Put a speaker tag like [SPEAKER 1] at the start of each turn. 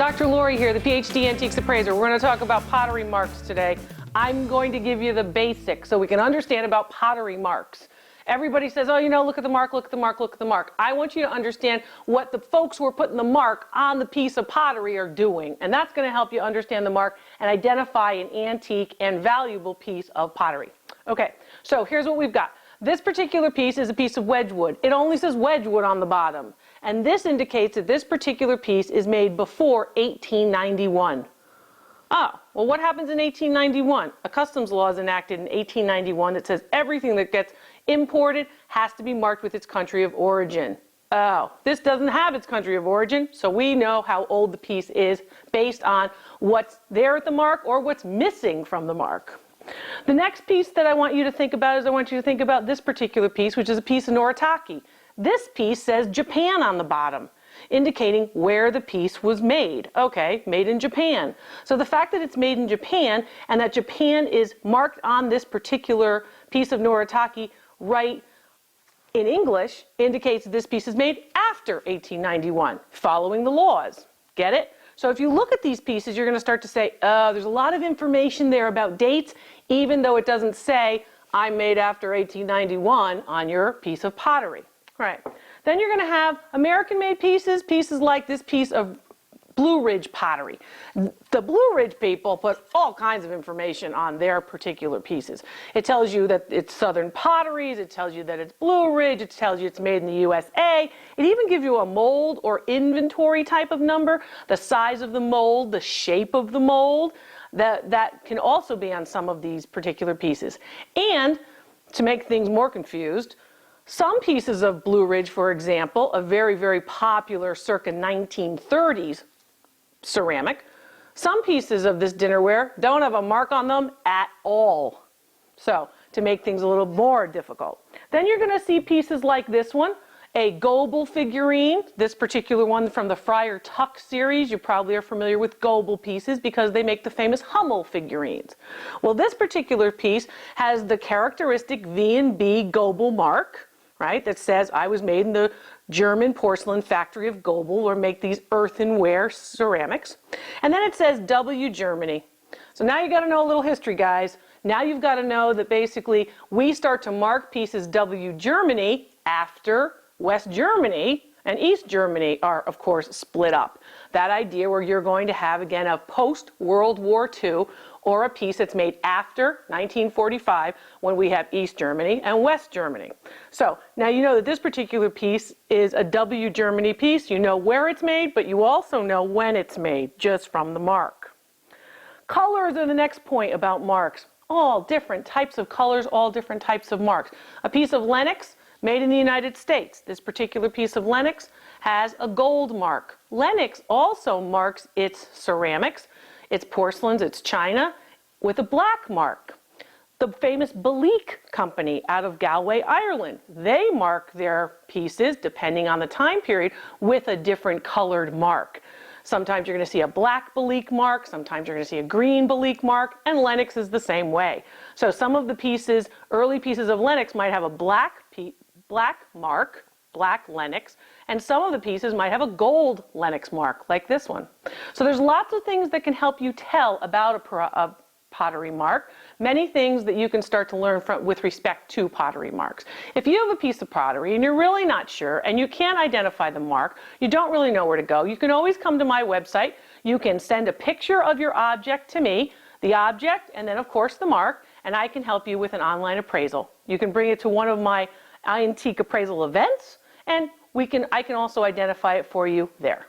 [SPEAKER 1] Dr. Lori here, the Ph.D. Antiques Appraiser. We're going to talk about pottery marks today. I'm going to give you the basics so we can understand about pottery marks. Everybody says, oh, you know, look at the mark, look at the mark, look at the mark. I want you to understand what the folks who are putting the mark on the piece of pottery are doing. And that's going to help you understand the mark and identify an antique and valuable piece of pottery. Okay, so here's what we've got. This particular piece is a piece of Wedgwood. It only says Wedgwood on the bottom. And this indicates that this particular piece is made before 1891. Oh, well, what happens in 1891? A customs law is enacted in 1891 that says everything that gets imported has to be marked with its country of origin. Oh, this doesn't have its country of origin, so we know how old the piece is based on what's there at the mark or what's missing from the mark. The next piece that I want you to think about is I want you to think about this particular piece, which is a piece of Noritaki. This piece says Japan on the bottom, indicating where the piece was made. Okay, made in Japan. So the fact that it's made in Japan and that Japan is marked on this particular piece of Noritaki right in English indicates that this piece is made after 1891, following the laws. Get it? So if you look at these pieces, you're going to start to say, oh, there's a lot of information there about dates, even though it doesn't say I'm made after 1891 on your piece of pottery. Right. Then you're going to have American-made pieces, pieces like this piece of Blue Ridge pottery. The Blue Ridge people put all kinds of information on their particular pieces. It tells you that it's Southern Potteries, it tells you that it's Blue Ridge, it tells you it's made in the USA. It even gives you a mold or inventory type of number, the size of the mold, the shape of the mold. That can also be on some of these particular pieces. And to make things more confused, some pieces of Blue Ridge, for example, a very, very popular circa 1930s ceramic, some pieces of this dinnerware don't have a mark on them at all. So, to make things a little more difficult. Then you're going to see pieces like this one, a Gobel figurine, this particular one from the Friar Tuck series. You probably are familiar with Gobel pieces because they make the famous Hummel figurines. Well, this particular piece has the characteristic V&B Gobel mark, right, that says I was made in the German porcelain factory of Gobel, or make these earthenware ceramics. And then it says W Germany. So now you got to know a little history, guys. Now you've got to know that basically we start to mark pieces W Germany after West Germany and East Germany are, of course, split up. That idea where you're going to have, again, a post-World War II or a piece that's made after 1945 when we have East Germany and West Germany. So now you know that this particular piece is a W Germany piece. You know where it's made, but you also know when it's made just from the mark. Colors are the next point about marks. All different types of colors, all different types of marks. A piece of Lenox made in the United States. This particular piece of Lenox has a gold mark. Lenox also marks its ceramics, its porcelains, its china with a black mark. The famous Belleek company out of Galway, Ireland, they mark their pieces, depending on the time period, with a different colored mark. Sometimes you're going to see a black Belleek mark, sometimes you're going to see a green Belleek mark, and Lenox is the same way. So some of the pieces, early pieces of Lenox might have a black mark, black Lenox, and some of the pieces might have a gold Lenox mark, like this one. So there's lots of things that can help you tell about a pottery mark, many things that you can start to learn with respect to pottery marks. If you have a piece of pottery and you're really not sure and you can't identify the mark, you don't really know where to go, you can always come to my website. You can send a picture of your object to me, the object, and then of course the mark, and I can help you with an online appraisal. You can bring it to one of my antique appraisal events, and I can also identify it for you there.